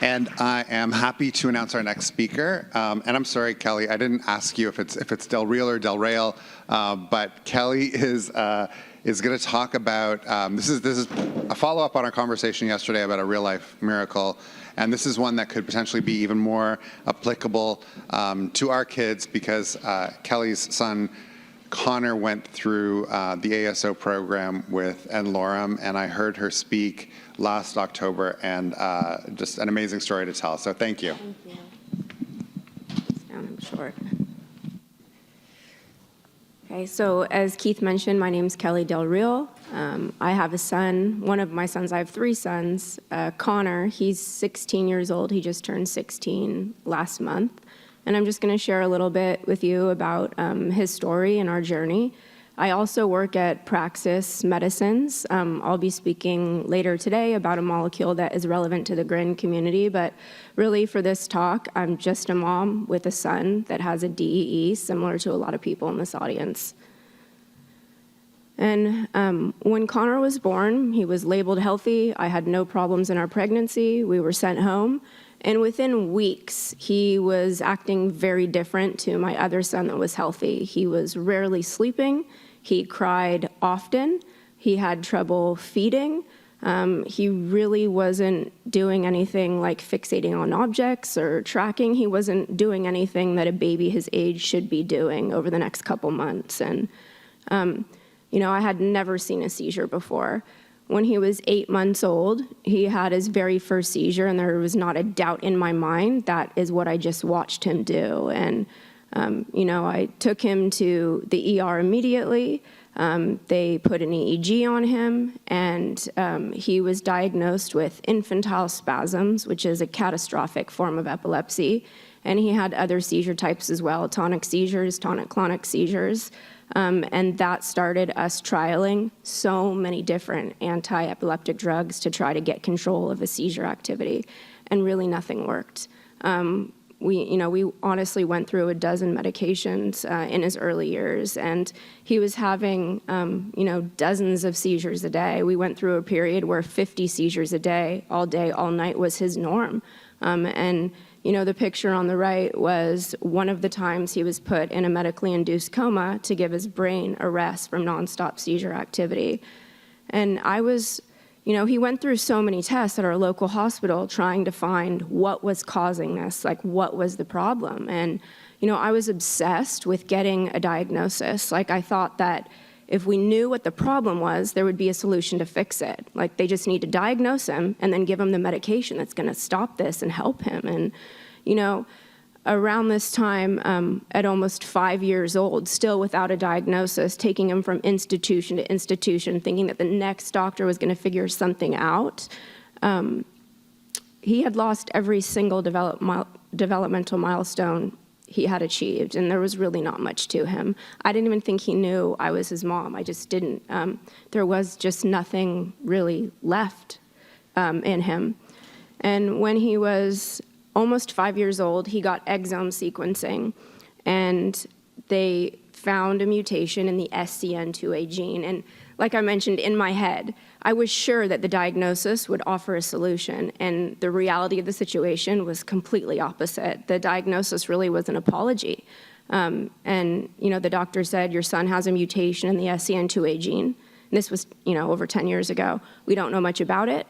And I am happy to announce our next speaker. And I'm sorry, Kelly, I didn't ask you if it's Del Real or Del Rail, but Kelly is going to talk about, this is a follow-up on our conversation yesterday about a real-life miracle. And this is one that could potentially be even more applicable to our kids because Kelly's son, Connor, went through the ASO program with NLorem, and I heard her speak last October, and just an amazing story to tell. So thank you. Thank you. I'm short. Okay, so as Keith mentioned, my name is Kelly Del Real. I have a son, one of my sons, I have three sons. Connor, he's 16 years old. He just turned 16 last month. And I'm just going to share a little bit with you about his story and our journey. I also work at Praxis Medicines. I'll be speaking later today about a molecule that is relevant to the GRIN community, but really for this talk, I'm just a mom with a son that has a DEE, similar to a lot of people in this audience. And when Connor was born, he was labeled healthy. I had no problems in our pregnancy. We were sent home. And within weeks, he was acting very different to my other son that was healthy. He was rarely sleeping. He cried often. He had trouble feeding. He really wasn't doing anything like fixating on objects or tracking. He wasn't doing anything that a baby his age should be doing over the next couple months. And, I had never seen a seizure before. When he was 8 months old, he had his very first seizure, and there was not a doubt in my mind that is what I just watched him do. And, I took him to the ER immediately. They put an EEG on him, and he was diagnosed with infantile spasms, which is a catastrophic form of epilepsy. And he had other seizure types as well, tonic seizures, tonic-clonic seizures. And that started us trialing so many different anti-epileptic drugs to try to get control of a seizure activity, and really nothing worked. We honestly went through a dozen medications in his early years, and he was having, dozens of seizures a day. We went through a period where 50 seizures a day, all night was his norm. The picture on the right was one of the times he was put in a medically induced coma to give his brain a rest from nonstop seizure activity. And he went through so many tests at our local hospital trying to find what was causing this, like what was the problem. And, I was obsessed with getting a diagnosis. Like I thought that if we knew what the problem was, there would be a solution to fix it. Like they just need to diagnose him and then give him the medication that's going to stop this and help him. And, around this time, at almost 5 years old, still without a diagnosis, taking him from institution to institution, thinking that the next doctor was going to figure something out, he had lost every single developmental milestone he had achieved, and there was really not much to him. I didn't even think he knew I was his mom. I just didn't. There was just nothing really left in him. And when he was almost 5 years old, he got exome sequencing, and they found a mutation in the SCN2A gene. And like I mentioned, in my head, I was sure that the diagnosis would offer a solution, and the reality of the situation was completely opposite. The diagnosis really was an apology. The doctor said, your son has a mutation in the SCN2A gene. And this was, over 10 years ago. We don't know much about it.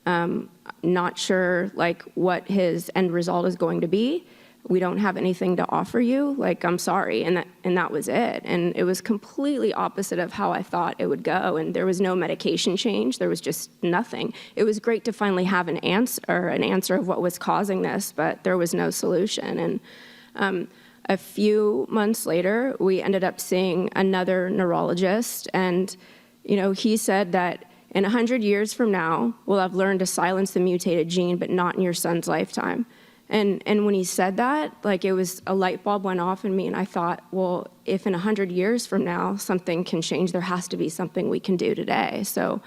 Not sure, what his end result is going to be. We don't have anything to offer you. I'm sorry. And that was it. And it was completely opposite of how I thought it would go. And there was no medication change. There was just nothing. It was great to finally have an answer of what was causing this, but there was no solution. And a few months later, we ended up seeing another neurologist. And, he said that in 100 years from now, we'll have learned to silence the mutated gene, but not in your son's lifetime. And when he said that, it was a light bulb went off in me, and I thought, well, if in 100 years from now something can change, there has to be something we can do today. So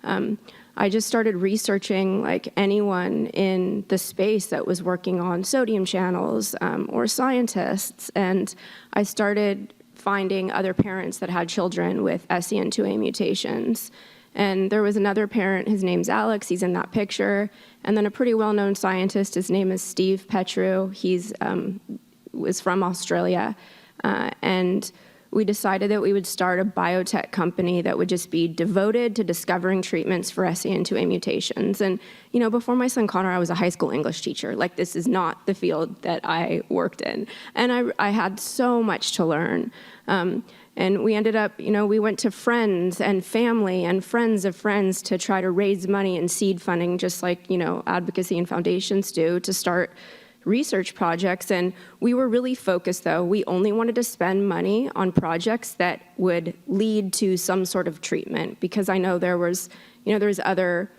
I just started researching anyone in the space that was working on sodium channels or scientists, and I started finding other parents that had children with SCN2A mutations. And there was another parent, his name's Alex, he's in that picture. And then a pretty well-known scientist, his name is Steve Petru. He's was from Australia. And we decided that we would start a biotech company that would just be devoted to discovering treatments for SCN2A mutations. And, before my son Connor, I was a high school English teacher. Like, this is not the field that I worked in. And I had so much to learn. And we ended up, we went to friends and family and friends of friends to try to raise money and seed funding, just like, advocacy and foundations do, to start research projects. And we were really focused, though. We only wanted to spend money on projects that would lead to some sort of treatment, because I know there's other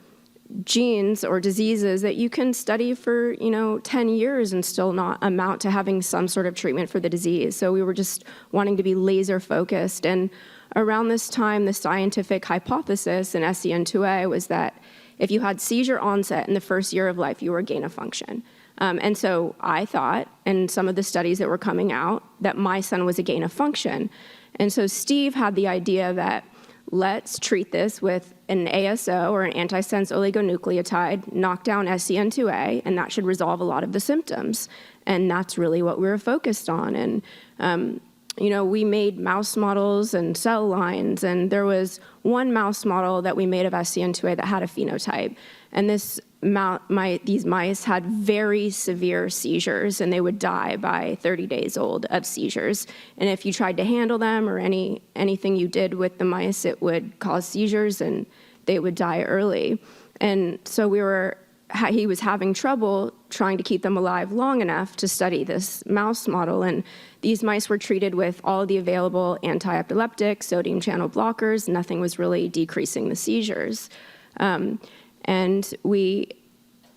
genes or diseases that you can study for 10 years and still not amount to having some sort of treatment for the disease. So we were just wanting to be laser focused. And around this time, the scientific hypothesis in SCN2A was that if you had seizure onset in the first year of life, you were gain of function. And so I thought, and some of the studies that were coming out, that my son was a gain of function. And so Steve had the idea that let's treat this with an ASO, or an antisense oligonucleotide, knock down SCN2A, and that should resolve a lot of the symptoms. And that's really what we were focused on. And we made mouse models and cell lines, and there was one mouse model that we made of SCN2A that had a phenotype. And these mice had very severe seizures, and they would die by 30 days old of seizures. And if you tried to handle them or anything you did with the mice, it would cause seizures, and they would die early. And so he was having trouble trying to keep them alive long enough to study this mouse model. And these mice were treated with all the available anti-epileptics, sodium channel blockers. Nothing was really decreasing the seizures. And we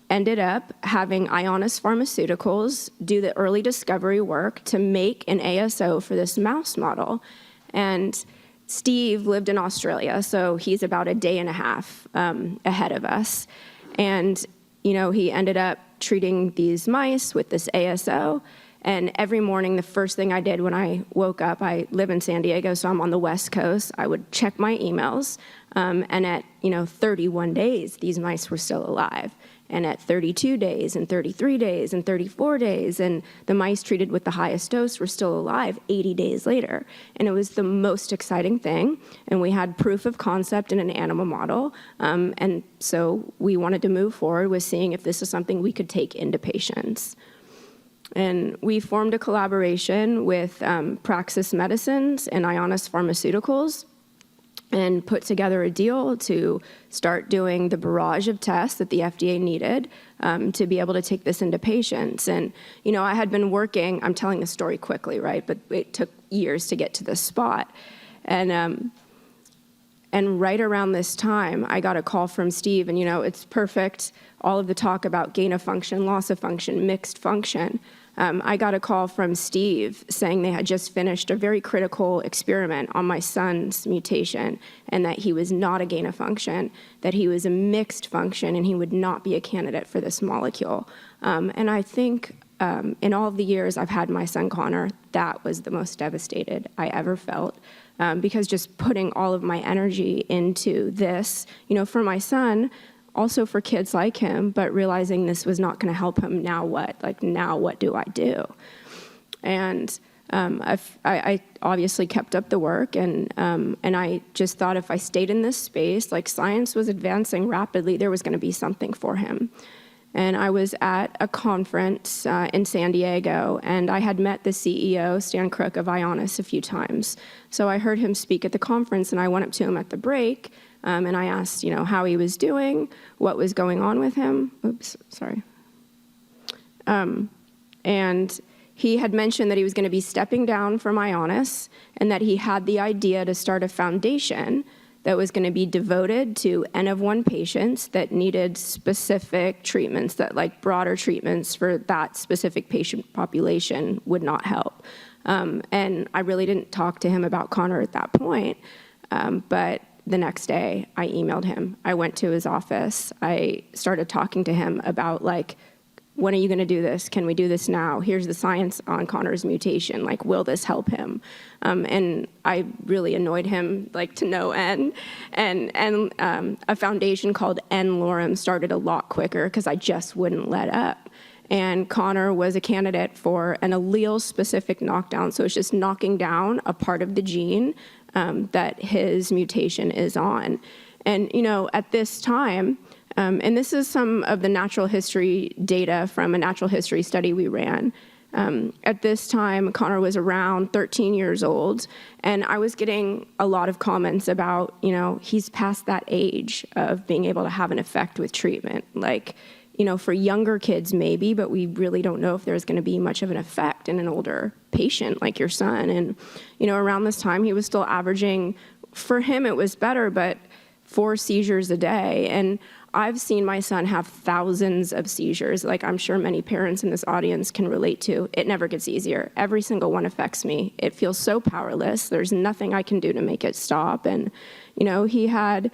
ended up having Ionis Pharmaceuticals do the early discovery work to make an ASO for this mouse model. And Steve lived in Australia, so he's about a day and a half ahead of us. And he ended up treating these mice with this ASO. And every morning, the first thing I did when I woke up, I live in San Diego, so I'm on the West Coast, I would check my emails. And at 31 days, these mice were still alive. And at 32 days, and 33 days, and 34 days, and the mice treated with the highest dose were still alive 80 days later. And it was the most exciting thing. And we had proof of concept in an animal model. And so we wanted to move forward with seeing if this is something we could take into patients. And we formed a collaboration with Praxis Medicines and Ionis Pharmaceuticals, and put together a deal to start doing the barrage of tests that the FDA needed to be able to take this into patients. And, I had been working, I'm telling the story quickly, right? But it took years to get to this spot. And right around this time, I got a call from Steve, and, it's perfect, all of the talk about gain of function, loss of function, mixed function. I got a call from Steve saying they had just finished a very critical experiment on my son's mutation, and that he was not a gain of function, that he was a mixed function, and he would not be a candidate for this molecule. And I think in all of the years I've had my son Connor, that was the most devastated I ever felt, because just putting all of my energy into this, for my son, also for kids like him, but realizing this was not going to help him. Now what? Now what do I do? And I obviously kept up the work, and I just thought if I stayed in this space, science was advancing rapidly, there was going to be something for him. And I was at a conference in San Diego, and I had met the CEO, Stan Crook of Ionis, a few times. So I heard him speak at the conference, and I went up to him at the break, and I asked, how he was doing, what was going on with him. Oops, sorry. And he had mentioned that he was going to be stepping down from Ionis, and that he had the idea to start a foundation that was going to be devoted to N of 1 patients that needed specific treatments, that broader treatments for that specific patient population would not help. And I really didn't talk to him about Connor at that point, but the next day I emailed him. I went to his office. I started talking to him about when are you going to do this? Can we do this now? Here's the science on Connor's mutation. Like, will this help him? And I really annoyed him, like, to no end. And a foundation called N Lorem started a lot quicker because I just wouldn't let up. And Connor was a candidate for an allele-specific knockdown. So it's just knocking down a part of the gene that his mutation is on. And, at this time, and this is some of the natural history data from a natural history study we ran. At this time, Connor was around 13 years old, and I was getting a lot of comments about, he's past that age of being able to have an effect with treatment. Like, for younger kids, maybe, but we really don't know if there's going to be much of an effect in an older patient like your son. And, around this time, he was still averaging, for him, it was better, but 4 seizures a day. And I've seen my son have thousands of seizures, like I'm sure many parents in this audience can relate to. It never gets easier. Every single one affects me. It feels so powerless. There's nothing I can do to make it stop. And, he had,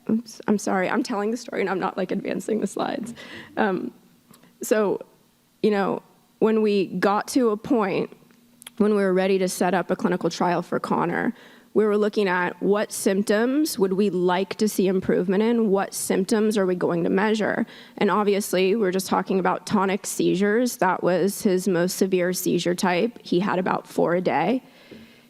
oops, I'm sorry, I'm telling the story and I'm not like advancing the slides. So, when we got to a point when we were ready to set up a clinical trial for Connor, we were looking at what symptoms would we like to see improvement in, what symptoms are we going to measure. And obviously, we're just talking about tonic seizures. That was his most severe seizure type. He had about 4 a day.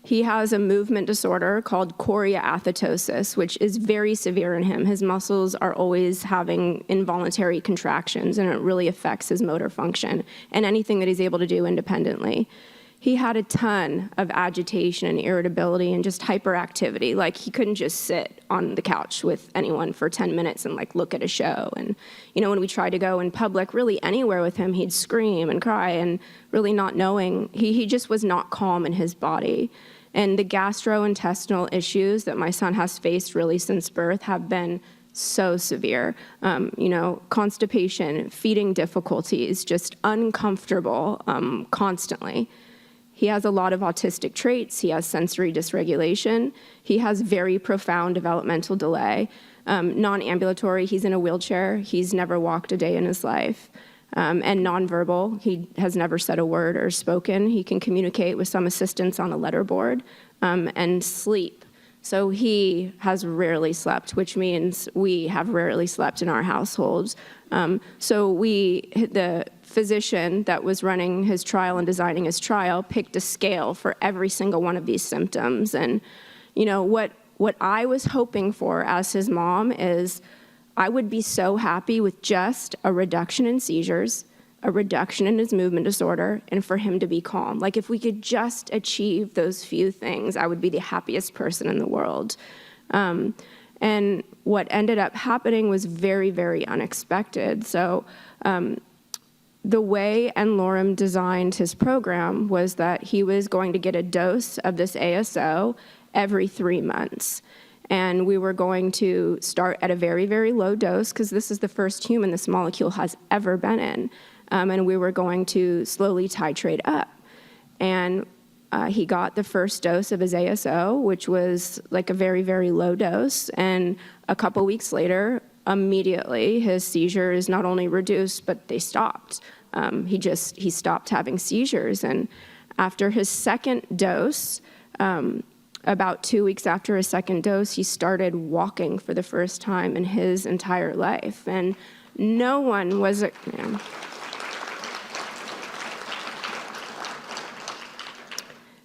He has a movement disorder called choreoathetosis, which is very severe in him. His muscles are always having involuntary contractions, and it really affects his motor function and anything that he's able to do independently. He had a ton of agitation and irritability and just hyperactivity. Like, he couldn't just sit on the couch with anyone for 10 minutes and like look at a show. And, when we tried to go in public, really anywhere with him, he'd scream and cry and really not knowing. He just was not calm in his body. And the gastrointestinal issues that my son has faced really since birth have been so severe. Constipation, feeding difficulties, just uncomfortable constantly. He has a lot of autistic traits. He has sensory dysregulation. He has very profound developmental delay. Non-ambulatory, he's in a wheelchair. He's never walked a day in his life. And nonverbal, he has never said a word or spoken. He can communicate with some assistance on a letterboard, and sleep. So he has rarely slept, which means we have rarely slept in our households. So the physician that was running his trial and designing his trial picked a scale for every single one of these symptoms. And, what I was hoping for as his mom is I would be so happy with just a reduction in seizures, a reduction in his movement disorder, and for him to be calm. Like, if we could just achieve those few things, I would be the happiest person in the world. And what ended up happening was very, very unexpected. So the way N Lorem designed his program was that he was going to get a dose of this ASO every 3 months. And we were going to start at a very, very low dose, because this is the first human this molecule has ever been in. And we were going to slowly titrate up. And he got the first dose of his ASO, which was like a very, very low dose. And a couple weeks later, immediately, his seizures not only reduced, but they stopped. He stopped having seizures. And after his second dose, about 2 weeks after his second dose, he started walking for the first time in his entire life. And no one was,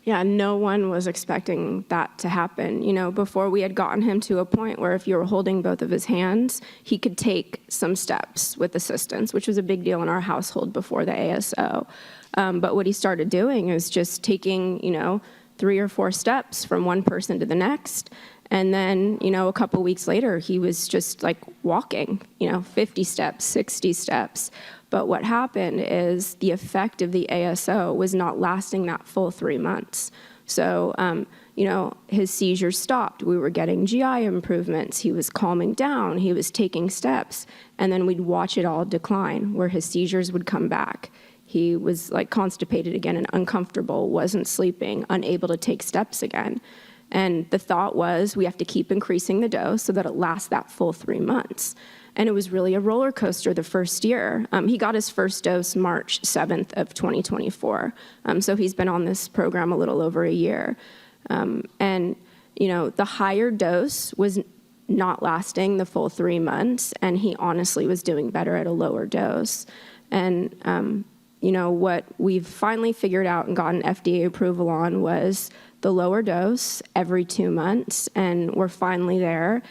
no one was expecting that to happen. Before we had gotten him to a point where if you were holding both of his hands, he could take some steps with assistance, which was a big deal in our household before the ASO. But what he started doing is just taking, 3 or 4 steps from one person to the next. And then, a couple weeks later, he was just like walking, 50 steps, 60 steps. But what happened is the effect of the ASO was not lasting that full 3 months. So, his seizures stopped. We were getting GI improvements. He was calming down. He was taking steps. And then we'd watch it all decline, where his seizures would come back. He was like constipated again and uncomfortable, wasn't sleeping, unable to take steps again. And the thought was we have to keep increasing the dose so that it lasts that full 3 months. And it was really a roller coaster the first year. He got his first dose March 7th of 2024. So he's been on this program a little over a year. And, the higher dose was not lasting the full 3 months, and he honestly was doing better at a lower dose. And, what we've finally figured out and gotten FDA approval on was the lower dose every 2 months, and we're finally there.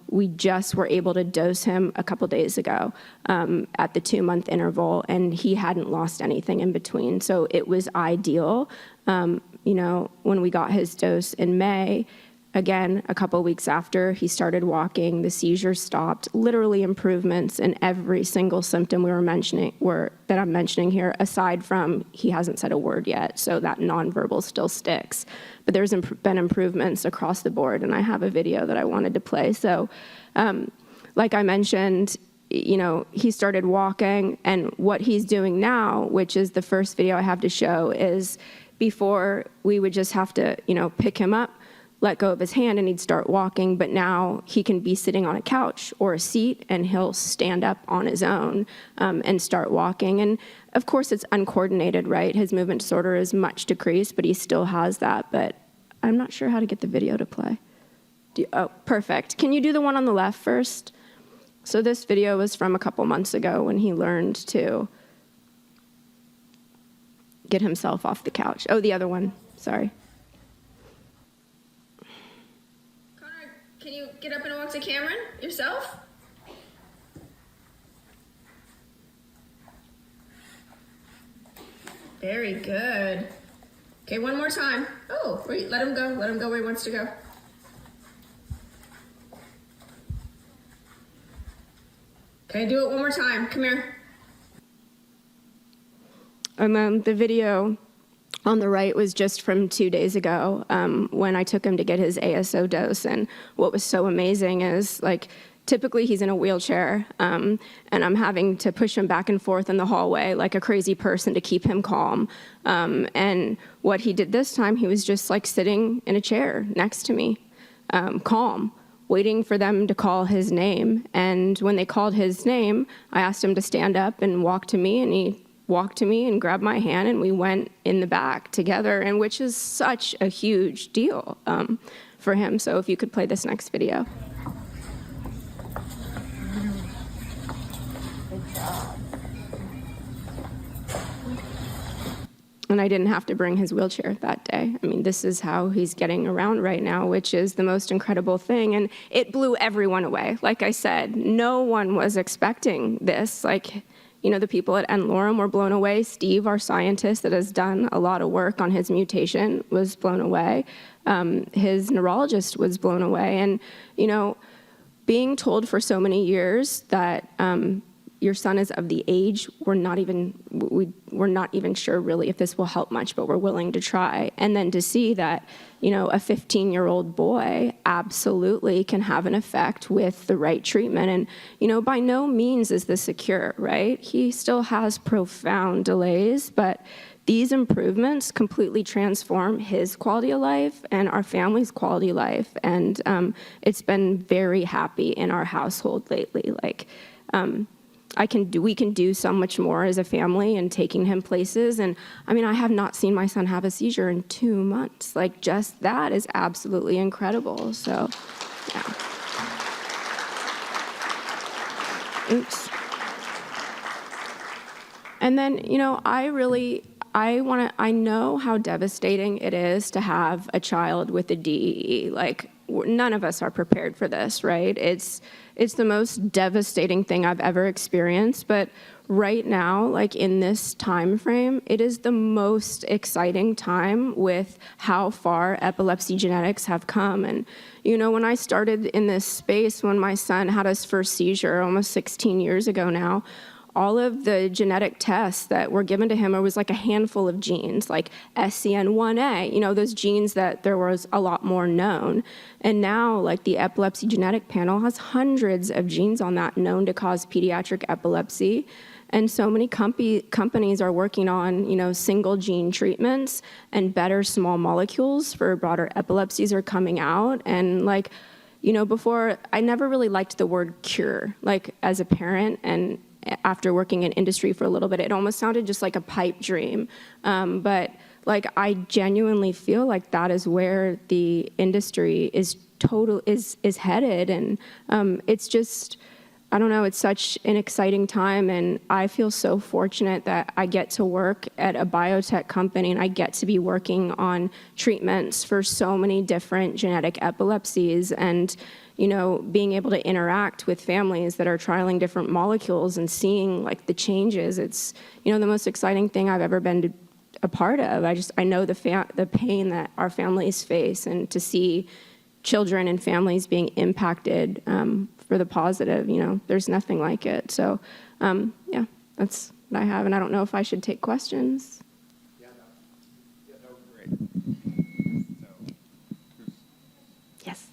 We just were able to dose him a couple days ago at the 2-month interval, and he hadn't lost anything in between. So it was ideal. When we got his dose in May, again, a couple weeks after he started walking, the seizures stopped. Literally improvements in every single symptom that I'm mentioning here, aside from he hasn't said a word yet, so that nonverbal still sticks. But there's been improvements across the board, and I have a video that I wanted to play. So, like I mentioned, he started walking, and what he's doing now, which is the first video I have to show, is before we would just have to, pick him up, let go of his hand, and he'd start walking. But now he can be sitting on a couch or a seat, and he'll stand up on his own and start walking. And of course, it's uncoordinated, right? His movement disorder is much decreased, but he still has that. But I'm not sure how to get the video to play. Oh, perfect. Can you do the one on the left first? So this video was from a couple months ago when he learned to get himself off the couch. Oh, the other one. Sorry. Can you get up and walk to Cameron yourself? Very good. Okay, one more time. Oh, wait, let him go. Let him go where he wants to go. Okay, do it one more time. Come here. And then the video on the right was just from 2 days ago when I took him to get his ASO dose. And what was so amazing is, typically he's in a wheelchair, and I'm having to push him back and forth in the hallway like a crazy person to keep him calm. And what he did this time, he was just sitting in a chair next to me, calm, waiting for them to call his name. And when they called his name, I asked him to stand up and walk to me, and he walked to me and grabbed my hand, and we went in the back together, and which is such a huge deal for him. So if you could play this next video. Good job. And I didn't have to bring his wheelchair that day. I mean, this is how he's getting around right now, which is the most incredible thing. And it blew everyone away. Like I said, no one was expecting this. The people at NLorem were blown away. Steve, our scientist that has done a lot of work on his mutation, was blown away. His neurologist was blown away. And, being told for so many years that your son is of the age, we're not even sure really if this will help much, but we're willing to try. And then to see that, a 15-year-old boy absolutely can have an effect with the right treatment. And, by no means is this a cure, right? He still has profound delays, but these improvements completely transform his quality of life and our family's quality of life. And it's been very happy in our household lately. We can do so much more as a family and taking him places. And I have not seen my son have a seizure in 2 months. Just that is absolutely incredible. So, yeah. Oops. And then, I know how devastating it is to have a child with a DEE. None of us are prepared for this, right? It's the most devastating thing I've ever experienced. But right now, in this time frame, it is the most exciting time with how far epilepsy genetics have come. And, when I started in this space, when my son had his first seizure almost 16 years ago now, all of the genetic tests that were given to him, it was a handful of genes, like SCN2A, those genes that there was a lot more known. And now, the epilepsy genetic panel has hundreds of genes on that known to cause pediatric epilepsy. And so many companies are working on, single gene treatments, and better small molecules for broader epilepsies are coming out. And before, I never really liked the word cure, like as a parent, and after working in industry for a little bit, it almost sounded just like a pipe dream. But like, I genuinely feel like that is where the industry is headed. And it's just, I don't know, it's such an exciting time, and I feel so fortunate that I get to work at a biotech company and I get to be working on treatments for so many different genetic epilepsies, and being able to interact with families that are trialing different molecules and seeing like the changes. It's the most exciting thing I've ever been a part of. I know the pain that our families face, and to see children and families being impacted for the positive, there's nothing like it. So, yeah, that's what I have, and I don't know if I should take questions. Yeah, that was great. Yes.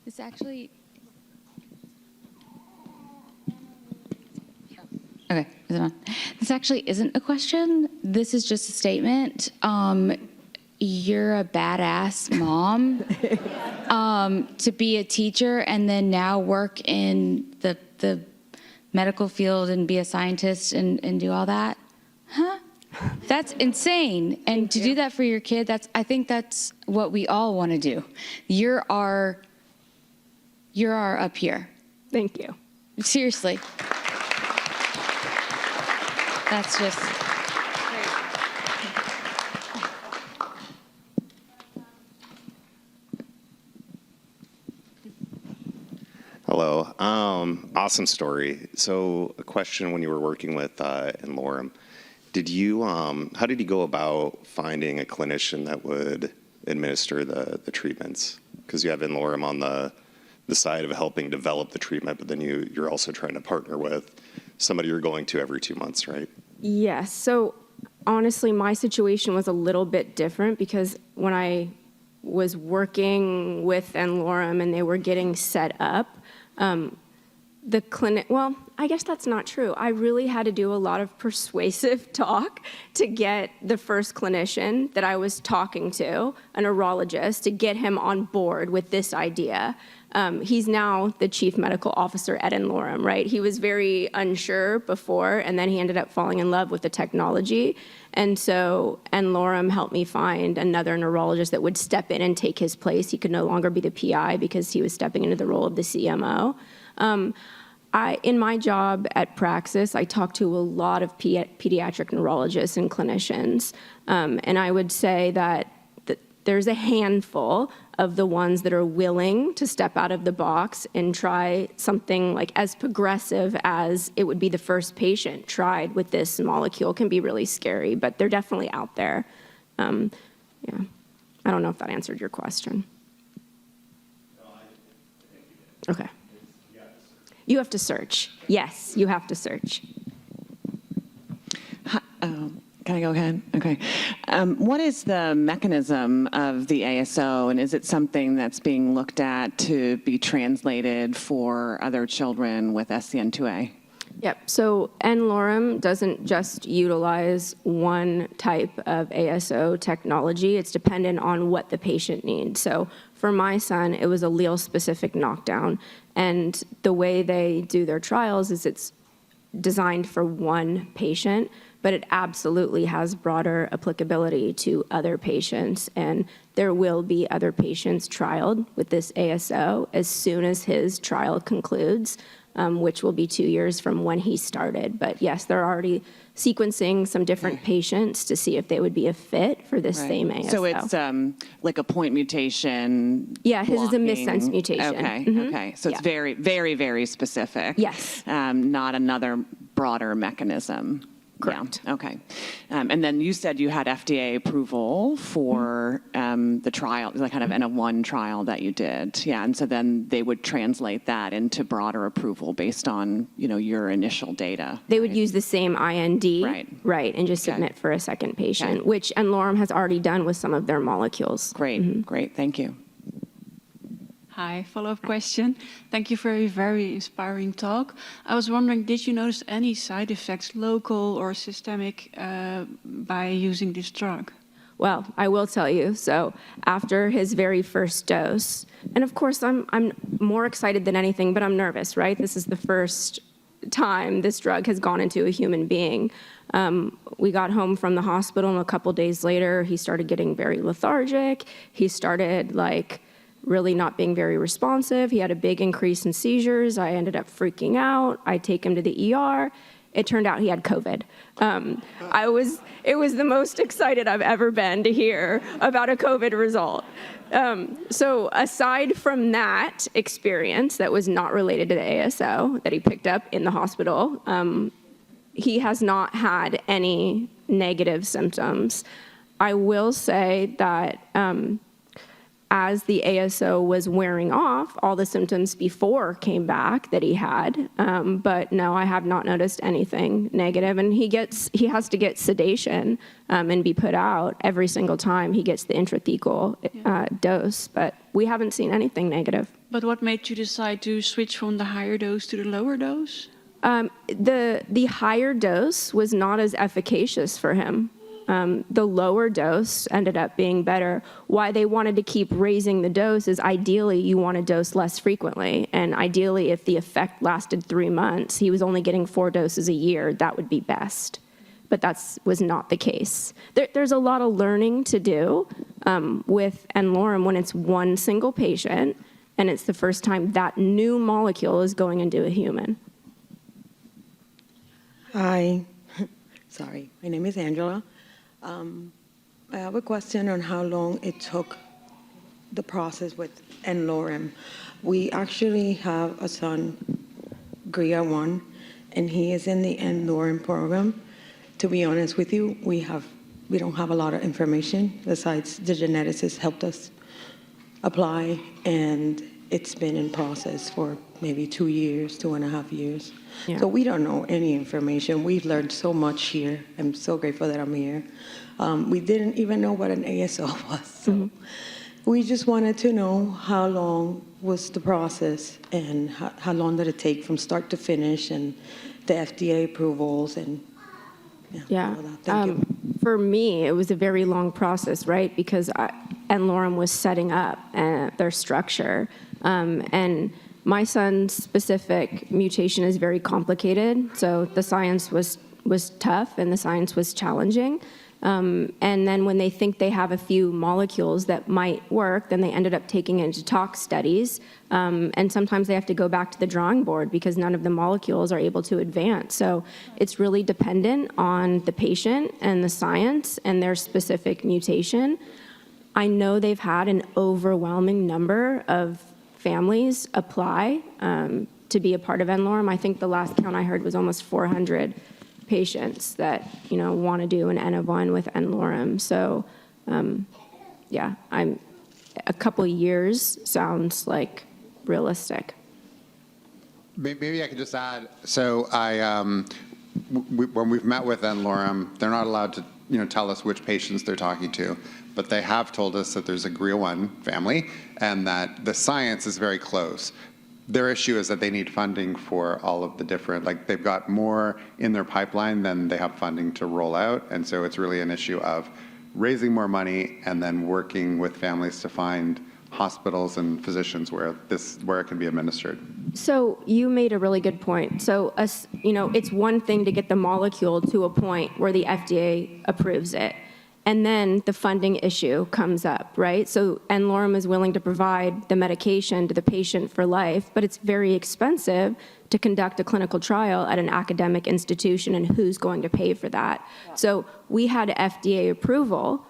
This actually. Okay, is it on? This actually isn't a question. This is just a statement. You're a badass mom to be a teacher and then now work in the medical field and be a scientist and do all that. Huh? That's insane. And to do that for your kid, I think that's what we all want to do. You're our up here. Thank you. Seriously. That's just Hello. Awesome story. So a question: when you were working with Lorem, how did you go about finding a clinician that would administer the treatments? Because you have Lorem on the side of helping develop the treatment, but then you're also trying to partner with somebody you're going to every 2 months, right? Yes. So honestly, my situation was a little bit different, because when I was working with Lorem and they were getting set up, the clinic, well, I guess that's not true. I really had to do a lot of persuasive talk to get the first clinician that I was talking to, a neurologist, to get him on board with this idea. He's now the chief medical officer at Lorem, right? He was very unsure before, and then he ended up falling in love with the technology. And so Lorem helped me find another neurologist that would step in and take his place. He could no longer be the PI because he was stepping into the role of the CMO. In my job at Praxis, I talk to a lot of pediatric neurologists and clinicians, and I would say that there's a handful of the ones that are willing to step out of the box and try something like as progressive as it would be the first patient tried with this molecule. Can be really scary, but they're definitely out there. Yeah, I don't know if that answered your question. Okay. You have to search. Yes, you have to search. Can I go ahead? Okay. What is the mechanism of the ASO, and is it something that's being looked at to be translated for other children with SCN2A? Yep. So Lorem doesn't just utilize one type of ASO technology. It's dependent on what the patient needs. So for my son, it was allele-specific knockdown. And the way they do their trials is it's designed for one patient, but it absolutely has broader applicability to other patients. And there will be other patients trialed with this ASO as soon as his trial concludes, which will be 2 years from when he started. But yes, they're already sequencing some different patients to see if they would be a fit for this same ASO. So it's like a point mutation. Yeah, his is a blocking. missense mutation. Okay, okay. So it's Yeah. very, very, very specific. Yes. Not another broader mechanism. Correct. Yeah, okay. And then you said you had FDA approval for the trial, the kind of N-of-1 trial that you did. Yeah, and so then they would translate that into broader approval based on, your initial data. They would use the same IND, Right. and just submit for a second patient, which Lorem has already done with some of their molecules. Great, great, thank you. Hi, follow-up question. Thank you for a very inspiring talk. I was wondering, did you notice any side effects, local or systemic, by using this drug? Well, I will tell you, so after his very first dose, and of course I'm more excited than anything, but I'm nervous, right? This is the first time this drug has gone into a human being. We got home from the hospital, and a couple days later, he started getting very lethargic. He started really not being very responsive. He had a big increase in seizures. I ended up freaking out. I take him to the ER. It turned out he had COVID. It was the most excited I've ever been to hear about a COVID result. So aside from that experience that was not related to the ASO that he picked up in the hospital, he has not had any negative symptoms. I will say that as the ASO was wearing off, all the symptoms before came back that he had. But no, I have not noticed anything negative. And he has to get sedation and be put out every single time he gets the intrathecal dose. But we haven't seen anything negative. But what made you decide to switch from the higher dose to the lower dose? The higher dose was not as efficacious for him. The lower dose ended up being better. Why they wanted to keep raising the dose is ideally you want to dose less frequently. And ideally, if the effect lasted 3 months, he was only getting 4 doses a year, that would be best. But that was not the case. There's a lot of learning to do with N-Lorem when it's one single patient and it's the first time that new molecule is going into a human. Hi. Sorry. My name is Angela. I have a question on how long it took the process with N-Lorem. We actually have a son, Gria 1, and he is in the N-Lorem program. To be honest with you, we don't have a lot of information besides the geneticist helped us apply, and it's been in process for maybe 2 years, 2.5 years. Yeah. So we don't know any information. We've learned so much here. I'm so grateful that I'm here. We didn't even know what an ASO was. So we just wanted to know how long was the process and how long did it take from start to finish and the FDA approvals and Yeah. all that. Thank you. For me, it was a very long process, right? Because N-Lorem was setting up their structure. And my son's specific mutation is very complicated. So the science was tough and the science was challenging. And then when they think they have a few molecules that might work, then they ended up taking it into tox studies. And sometimes they have to go back to the drawing board because none of the molecules are able to advance. So it's really dependent on the patient and the science and their specific mutation. I know they've had an overwhelming number of families apply to be a part of N-Lorem. I think the last count I heard was almost 400 patients that want to do an N of 1 with N-Lorem. So yeah, a couple years sounds like realistic. Maybe I could just add. So when we've met with N-Lorem, they're not allowed to tell us which patients they're talking to, but they have told us that there's a GRIA1 family and that the science is very close. Their issue is that they need funding for all of the different, they've got more in their pipeline than they have funding to roll out. And so it's really an issue of raising more money and then working with families to find hospitals and physicians where it can be administered. So you made a really good point. So it's one thing to get the molecule to a point where the FDA approves it. And then the funding issue comes up, right? So N-Lorem is willing to provide the medication to the patient for life, but it's very expensive to conduct a clinical trial at an academic institution, and who's going to pay for that? Yeah. So we had FDA approval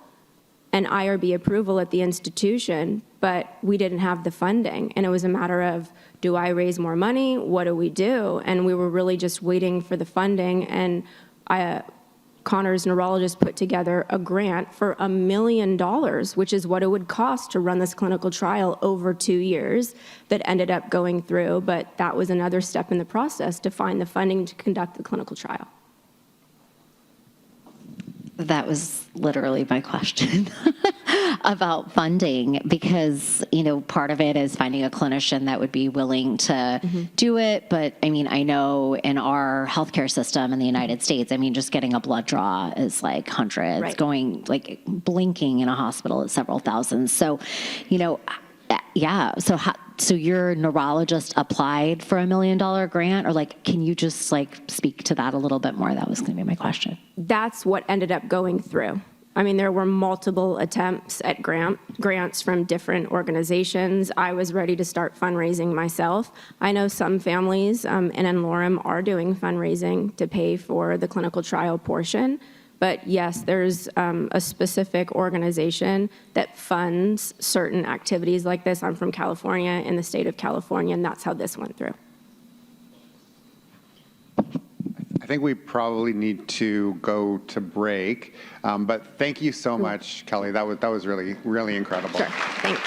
and IRB approval at the institution, but we didn't have the funding. And it was a matter of, do I raise more money? What do we do? And we were really just waiting for the funding. And Connor's neurologist put together a grant for $1 million, which is what it would cost to run this clinical trial over 2 years that ended up going through. But that was another step in the process to find the funding to conduct the clinical trial. That was literally my question. about funding because, part of it is finding a clinician that would be willing to do it. But I mean, I know in our healthcare system in the United States, I mean, just getting a blood draw is like hundreds, Right. going like blinking in a hospital is several thousands. So, yeah. So your neurologist applied for $1 million grant, or like, can you just like speak to that a little bit more? That was going to be my question. That's what ended up going through. I mean, there were multiple attempts at grants from different organizations. I was ready to start fundraising myself. I know some families in Lorem are doing fundraising to pay for the clinical trial portion. But yes, there's a specific organization that funds certain activities like this. I'm from California, in the state of California, and that's how this went through. I think we probably need to go to break, but thank you so much, Kelly. That was really, really incredible. Sure, thanks.